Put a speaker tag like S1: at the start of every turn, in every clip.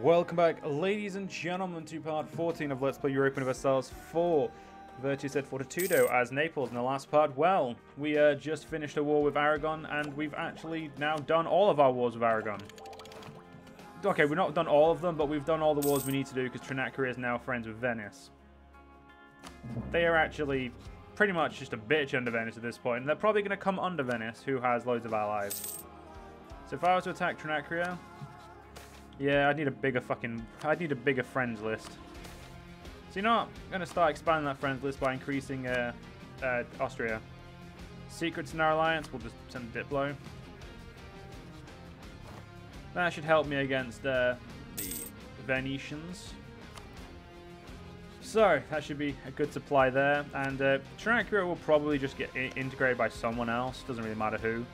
S1: Welcome back, ladies and gentlemen, to part 14 of Let's Play Europa Universalis 4. Veritas at Fortitudo as Naples. In the last part, well, we just finished a war with Aragon, and we've actually now done all of our wars with Aragon. Okay, we've not done all of them, but we've done all the wars we need to do, because Trinacria is now friends with Venice. They are actually pretty much just a bitch under Venice at this point, and they're probably going to come under Venice, who has loads of allies. So if I was to attack Trinacria... yeah, I'd need a bigger friends list. So you know what? I'm going to start expanding that friends list by increasing Austria. Secrets in our alliance, we'll just send a Diplo. That should help me against the Venetians. So, that should be a good supply there. And Trinacria will probably just get integrated by someone else. Doesn't really matter who.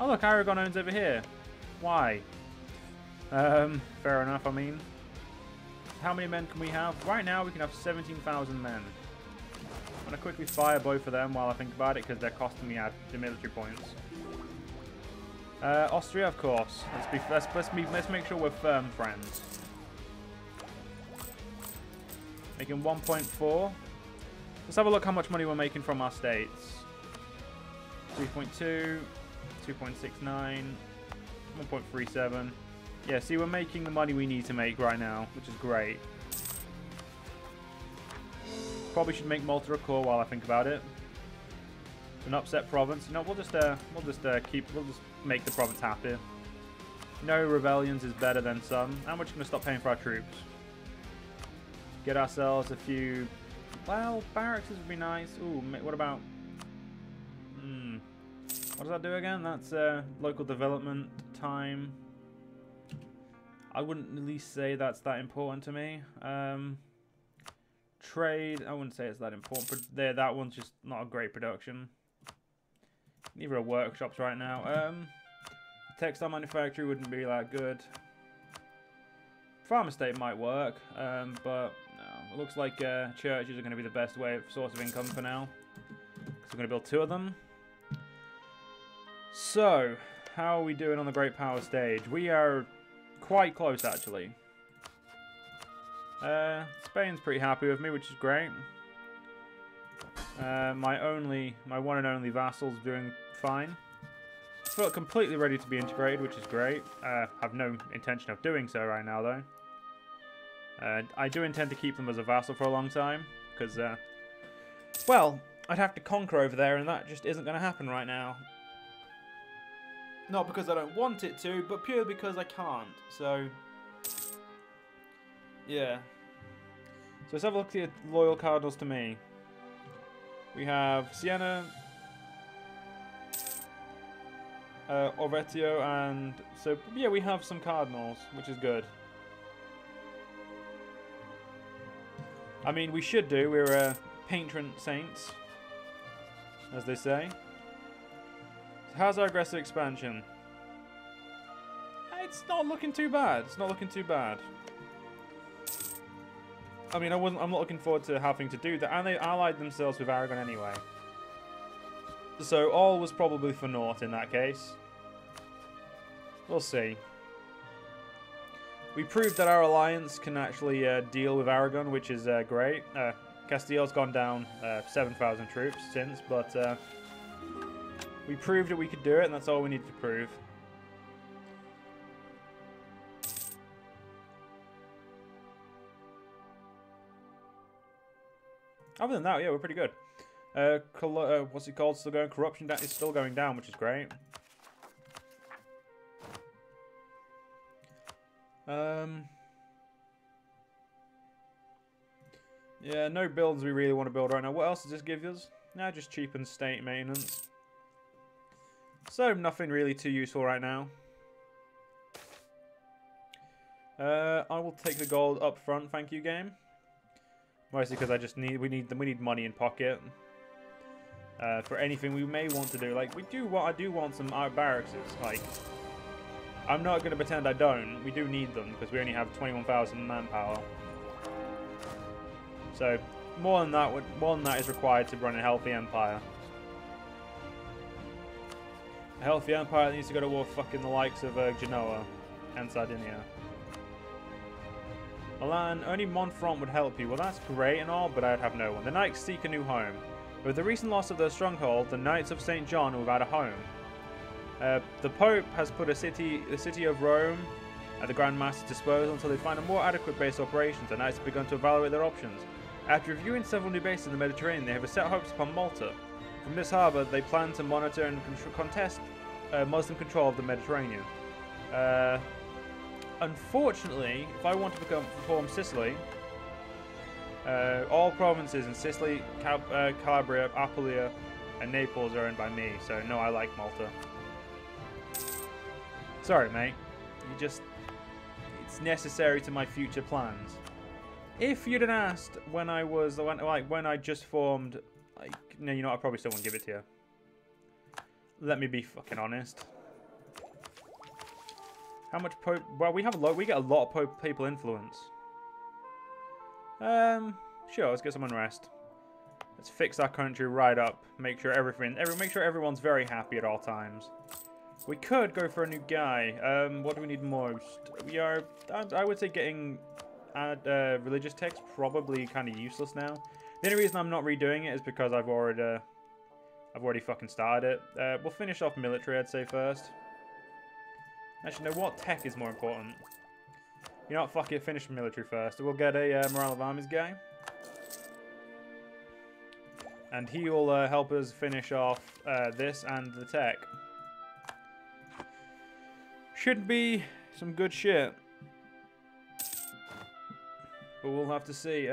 S1: Oh look, Aragon owns over here. Why? Fair enough, I mean. How many men can we have? Right now we can have 17,000 men. I'm going to quickly fire both of them while I think about it, because they're costing me out the military points. Austria, of course. Let's make sure we're firm friends. Making 1.4. Let's have a look how much money we're making from our states. 3.2, 2.69, 1.37. Yeah, see, we're making the money we need to make right now, which is great. Probably should make Malta a core while I think about it. It's an upset province. You know, we'll just make the province happy. No rebellions is better than some. And we're just gonna stop paying for our troops. Get ourselves a few. Well, barracks would be nice. Ooh, what about? What does that do again? That's local development time. I wouldn't really say that's that important to me. Trade, I wouldn't say it's that important. But there, that one's just not a great production. Neither are workshops right now. Textile manufacturing wouldn't be that good. Farm estate might work, but no. It looks like churches are going to be the best source of income for now. Because we're going to build 2 of them. So, how are we doing on the Great Power stage? We are quite close, actually. Spain's pretty happy with me, which is great. My one and only vassal's doing fine. Feel completely ready to be integrated, which is great. Have no intention of doing so right now, though. I do intend to keep them as a vassal for a long time, because, well, I'd have to conquer over there, and that just isn't going to happen right now. Not because I don't want it to, but purely because I can't. So, yeah. So let's have a look at the loyal cardinals to me. We have Siena, Orvetio, and so yeah, we have some cardinals, which is good. I mean, we should do. We're patron saints, as they say. How's our aggressive expansion? It's not looking too bad. It's not looking too bad. I mean, I'm not looking forward to having to do that. And they allied themselves with Aragon anyway. So all was probably for naught in that case. We'll see. We proved that our alliance can actually deal with Aragon, which is great. Castile's gone down 7,000 troops since, but... we proved that we could do it, and that's all we needed to prove. Other than that, yeah, we're pretty good. What's it called? Still going. Corruption is still going down, which is great. Yeah, no builds we really want to build right now. What else does this give us? Nah, just cheapen state maintenance. So, nothing really too useful right now. I will take the gold up front, thank you, game. Mostly because we need money in pocket. For anything we may want to do. Like, I do want some barracks. Like, I'm not going to pretend I don't. We do need them, because we only have 21,000 manpower. So, more than that is required to run a healthy empire. A healthy empire that needs to go to war with fucking the likes of Genoa. and Sardinia. Milan, only Montfront would help you. Well, that's great and all, but I'd have no one. The Knights seek a new home. With the recent loss of their stronghold, the Knights of St. John are without a home. The Pope has put the city of Rome at the Grand Master's disposal until they find a more adequate base of operations. The Knights have begun to evaluate their options. After reviewing several new bases in the Mediterranean, they have set hopes upon Malta. From this harbour, they plan to monitor and contest Muslim control of the Mediterranean. Unfortunately, if I want to form Sicily, all provinces in Sicily, Calabria, Apulia, and Naples are owned by me, so no, I like Malta. Sorry, mate. It's necessary to my future plans. If you'd have asked when I just formed, like, no, you know, I probably still won't give it to you. Let me be fucking honest. How much Pope? Well, we get a lot of papal influence. Sure, let's get some unrest. Let's fix our country right up. Make sure everyone's very happy at all times. We could go for a new guy. What do we need most? We are, I would say, getting religious text probably kind of useless now. The only reason I'm not redoing it is because I've already fucking started it. We'll finish off military, I'd say, first. Actually, no, what tech is more important? You know what, fuck it, finish military first. We'll get a morale of armies guy. And he will help us finish off this and the tech. Should be some good shit. But we'll have to see.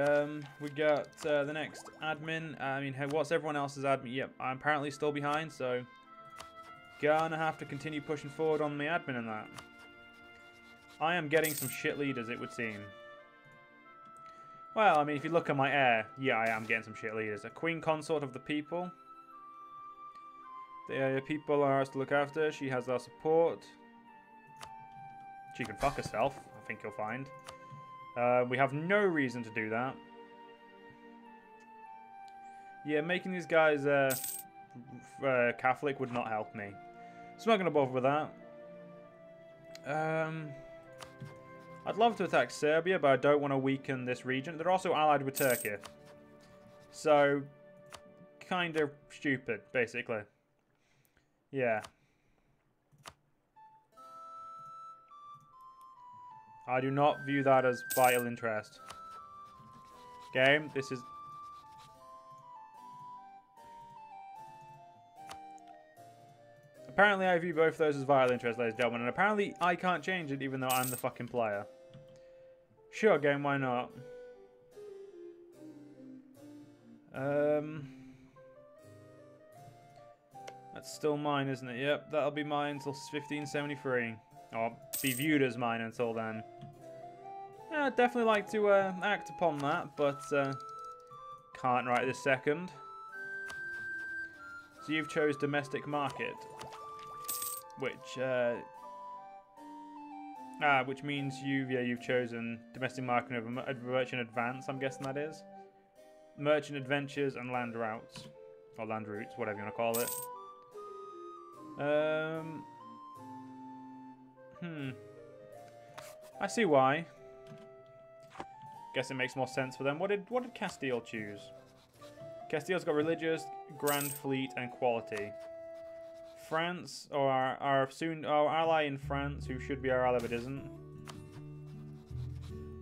S1: We got the next admin. I mean, what's everyone else's admin? Yep, I'm apparently still behind, so gonna have to continue pushing forward on the admin and that. I am getting some shit leaders, it would seem. Well, I mean, if you look at my heir, yeah, I am getting some shit leaders. A queen consort of the people. The people are ours to look after. She has our support. She can fuck herself, I think you'll find. We have no reason to do that. Yeah, making these guys Catholic would not help me. So I'm not going to bother with that. I'd love to attack Serbia, but I don't want to weaken this region. They're also allied with Turkey. So, kind of stupid, basically. Yeah. I do not view that as vital interest. Game, this is... Apparently I view both of those as vital interest, ladies and gentlemen, and apparently I can't change it even though I'm the fucking player. Sure, game, why not? That's still mine, isn't it? Yep, that'll be mine until 1573. Or be viewed as mine until then. Yeah, I'd definitely like to act upon that, but can't right this second. So you've chose domestic market, which means you've chosen domestic market of merchant advance. I'm guessing that is merchant adventures and land routes or land routes, whatever you want to call it. I see why. Guess it makes more sense for them. What did Castile choose? Castile's got religious, grand fleet, and quality. France, or our ally in France, who should be our ally but isn't.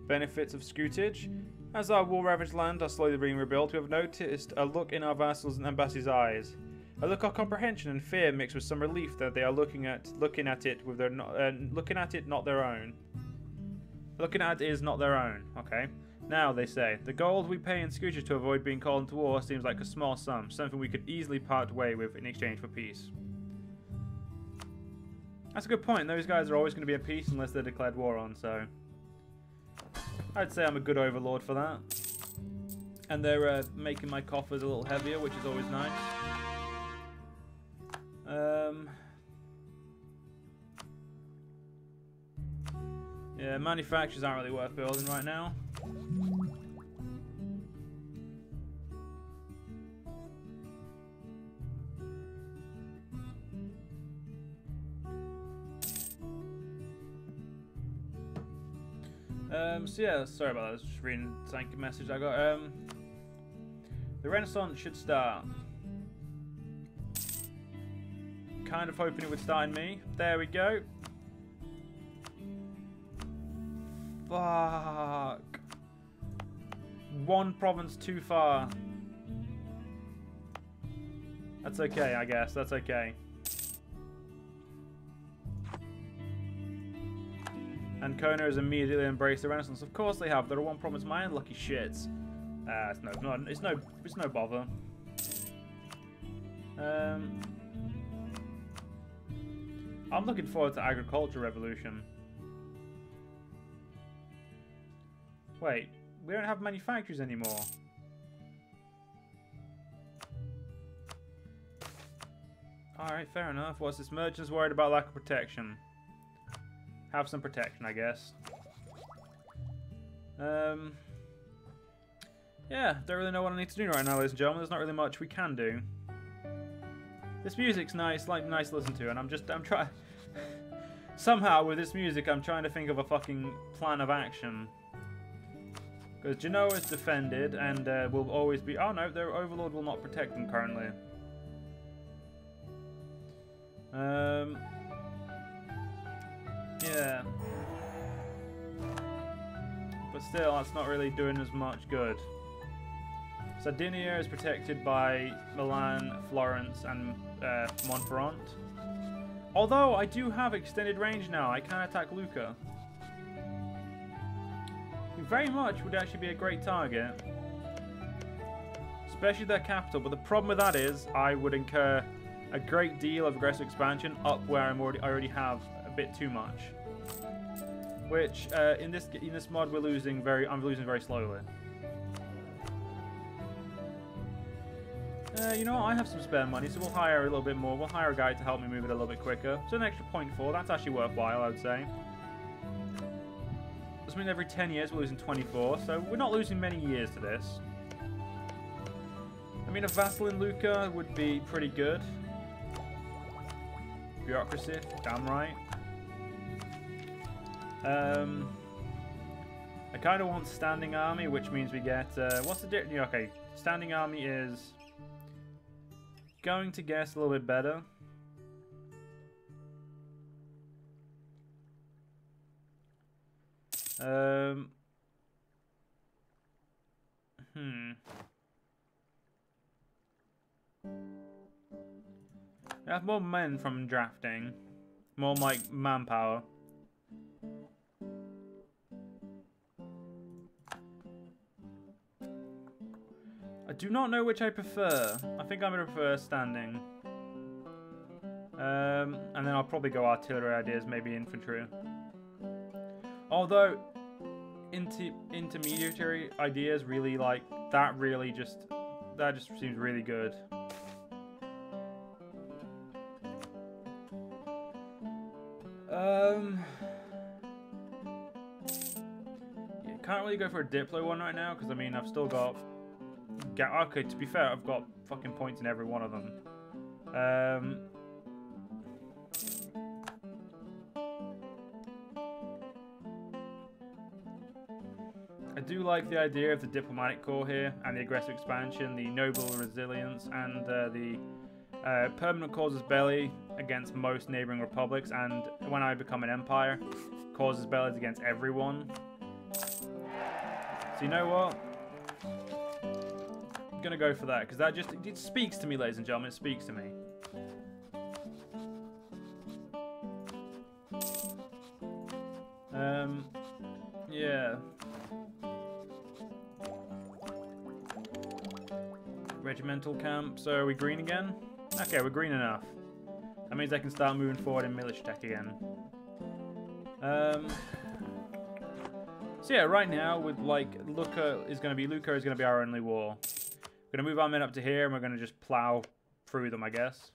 S1: Benefits of scutage. As our war-ravaged land are slowly being rebuilt, we have noticed a look in our vassals and ambassadors' eyes. A look of comprehension and fear mixed with some relief that they are looking at it with their looking at it not their own. Looking at it is not their own. Okay. Now they say the gold we pay in scutage to avoid being called into war seems like a small sum, something we could easily part way with in exchange for peace. That's a good point. Those guys are always going to be at peace unless they're declared war on. So I'd say I'm a good overlord for that. And they're making my coffers a little heavier, which is always nice. Yeah, manufacturers aren't really worth building right now. So yeah, sorry about that. I was just reading a message I got. The Renaissance should start. Kind of hoping it would start in me. There we go. Fuck. One province too far. That's okay, I guess. That's okay. And Kona has immediately embraced the Renaissance. Of course they have. They're one province behind. Lucky shits. It's no bother. I'm looking forward to agriculture revolution. Wait, we don't have manufacturers anymore. Alright, fair enough. What's this? Merchants worried about lack of protection. Have some protection, I guess. Yeah, don't really know what I need to do right now, ladies and gentlemen. There's not really much we can do. This music's nice, nice to listen to, and I'm trying... Somehow, with this music, I'm trying to think of a fucking plan of action. Because Genoa is defended, and will always be... Oh no, their overlord will not protect them currently. Yeah. But still, that's not really doing as much good. Sardinia is protected by Milan, Florence, and Montferrand. Although, I do have extended range now. I can attack Lucca. Who very much would actually be a great target. Especially their capital. But the problem with that is, I would incur a great deal of aggressive expansion up where I already have a bit too much. Which, in this mod, I'm losing very slowly. You know what, I have some spare money, so we'll hire a little bit more. We'll hire a guy to help me move it a little bit quicker. So an extra 0.4, that's actually worthwhile, I would say. This means every 10 years we're losing 24, so we're not losing many years to this. I mean, a vassal in Lucca would be pretty good. Bureaucracy, damn right. I kind of want standing army, which means we get... what's the difference? Okay, standing army is... going to guess a little bit better. I have more men from drafting. More like manpower. I do not know which I prefer. I think I'm going to prefer standing. And then I'll probably go artillery ideas, maybe infantry. Although, intermediary ideas really like, that just seems really good. Yeah, can't really go for a Diplo one right now, because I mean, I've still got... Okay, to be fair, I've got fucking points in every one of them. I do like the idea of the diplomatic corps here, and the aggressive expansion, the noble resilience, and the permanent causes belly against most neighboring republics, and when I become an empire, causes bellies against everyone. So you know what? I'm gonna go for that, because that just, it speaks to me, ladies and gentlemen, it speaks to me. Yeah. Regimental camp, so are we green again? Okay, we're green enough. That means I can start moving forward in military tech again. So yeah, right now, with like, Lucca is going to be our only war. We're going to move our men up to here, and we're going to just plow through them, I guess.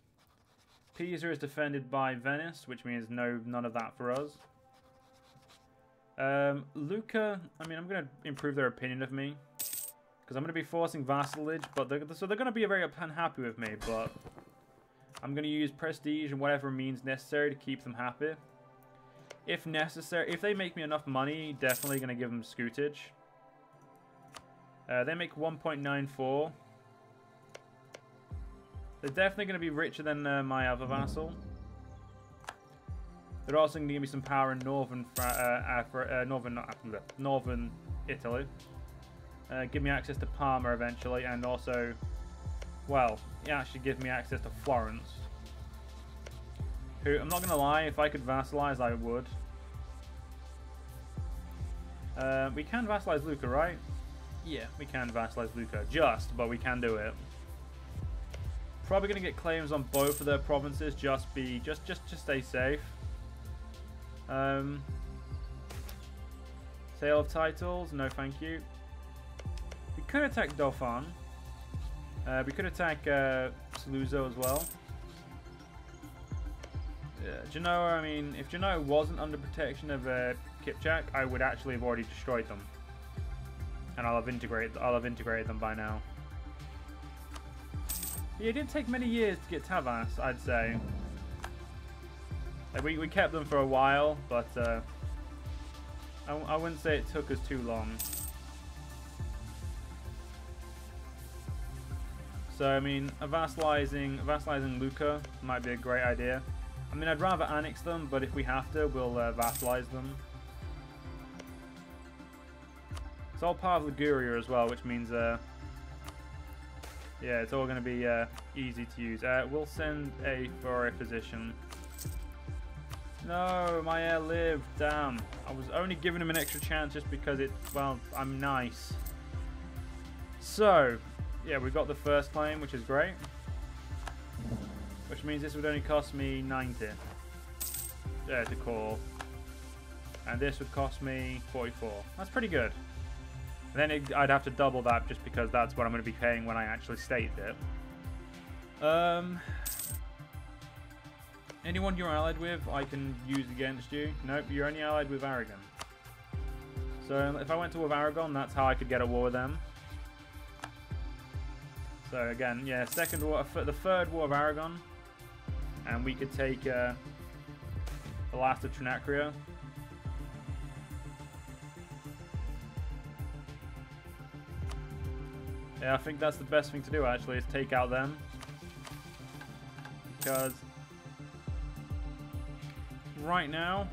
S1: Pisa is defended by Venice, which means none of that for us. Lucca, I mean, I'm going to improve their opinion of me. Because I'm going to be forcing vassalage, but they're going to be very unhappy with me, but I'm going to use prestige and whatever means necessary to keep them happy. if necessary, if they make me enough money, definitely going to give them scutage. They make 1.94. They're definitely going to be richer than my other vassal. They're also going to give me some power in northern Italy. Give me access to Parma eventually, and also, well, it actually gives me access to Florence. Who, I'm not going to lie, if I could vassalize, I would. We can vassalize Lucca, right? Yeah, we can vassalize Lucca. But we can do it. Probably going to get claims on both of their provinces, just stay safe. Sale of titles, no thank you. We could attack Dauphin. We could attack Saluzzo as well. Genoa, I mean, if Genoa wasn't under protection of Kipchak, I would actually have already destroyed them. And I'll have integrated them by now. Yeah, it didn't take many years to get Tavas, I'd say. Like, we kept them for a while, but I wouldn't say it took us too long. So, I mean, vassalizing Lucca might be a great idea. I mean, I'd rather annex them, but if we have to, we'll vassalize them. It's all part of Liguria as well, which means, yeah, it's all going to be easy to use. We'll send for a physician. No, my heir lived. Damn. I was only giving him an extra chance just because well, I'm nice. So, yeah, we got the first claim, which is great. Which means this would only cost me 90 to call. And this would cost me 44. That's pretty good. And then I'd have to double that just because that's what I'm going to be paying when I actually state it. Anyone you're allied with, I can use against you. Nope, you're only allied with Aragon. So if I went to war with Aragon, that's how I could get a war with them. So again, yeah, the third war of Aragon, and we could take the last of Trinacria. Yeah, I think that's the best thing to do actually, is take out them. Because right now,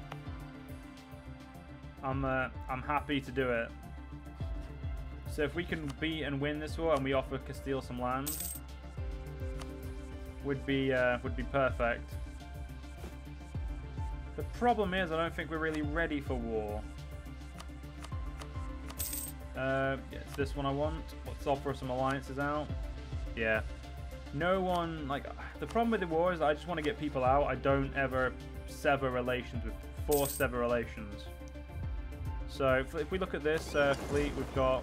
S1: I'm happy to do it. So if we can beat and win this war, and we offer Castile some land, would be perfect. The problem is, I don't think we're really ready for war. Yeah, it's this one I want. Let's offer some alliances out. Yeah. No one, like, the problem with the war is I just want to get people out. I don't ever sever relations force sever relations. So if we look at this fleet, we've got,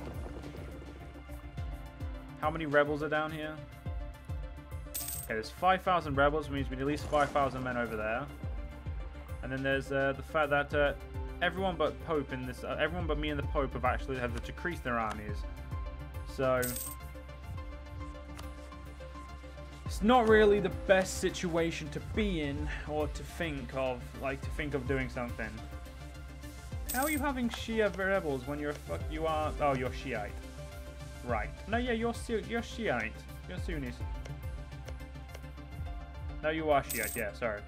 S1: how many rebels are down here? Okay, there's 5,000 rebels, which means we need at least 5,000 men over there. And then there's the fact that everyone but Pope in this, everyone but me and the Pope have decreased their armies. So it's not really the best situation to be in, or to think of, doing something. How are you having Shia rebels when you're oh, you're Shiite. Right. No, yeah, you're Shiite. You're Sunnis. No, you are Shiite, yeah, sorry.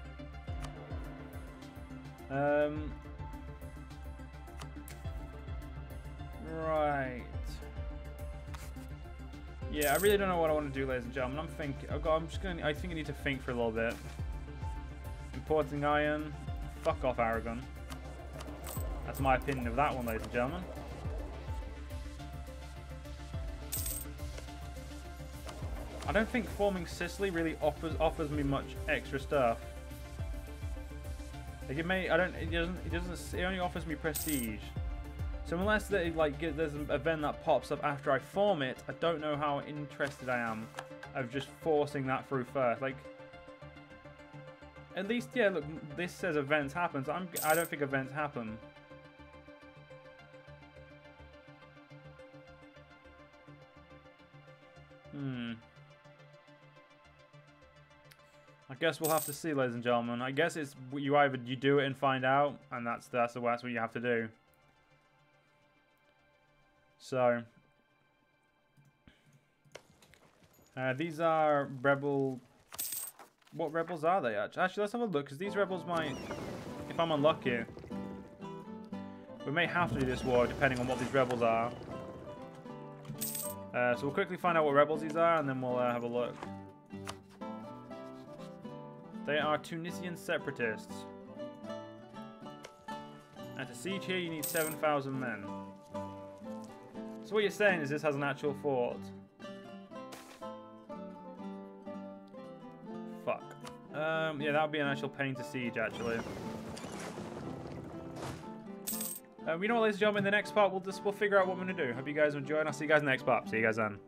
S1: Right. Yeah, I really don't know what I want to do, ladies and gentlemen. I think I need to think for a little bit. Importing iron. Fuck off, Aragon. That's my opinion of that one, ladies and gentlemen. I don't think forming Sicily really offers me much extra stuff. Like it only offers me prestige. So unless there's an event that pops up after I form it, I don't know how interested I am of just forcing that through first. Like, at least, yeah, look, this says events happen, so I don't think events happen. I guess we'll have to see, ladies and gentlemen. I guess it's you either you do it and find out, and that's what you have to do. So these are rebel. What rebels are they actually? Actually, let's have a look, because these rebels might, if I'm unlucky, we may have to do this war depending on what these rebels are. So we'll quickly find out what rebels these are, and then we'll have a look. They are Tunisian separatists. And to siege here, you need 7,000 men. So what you're saying is this has an actual fort. Fuck. Yeah, that would be an actual pain to siege, actually. You know what, ladies and gentlemen, in the next part, we'll figure out what we're going to do. Hope you guys enjoy, and I'll see you guys in the next part. See you guys then.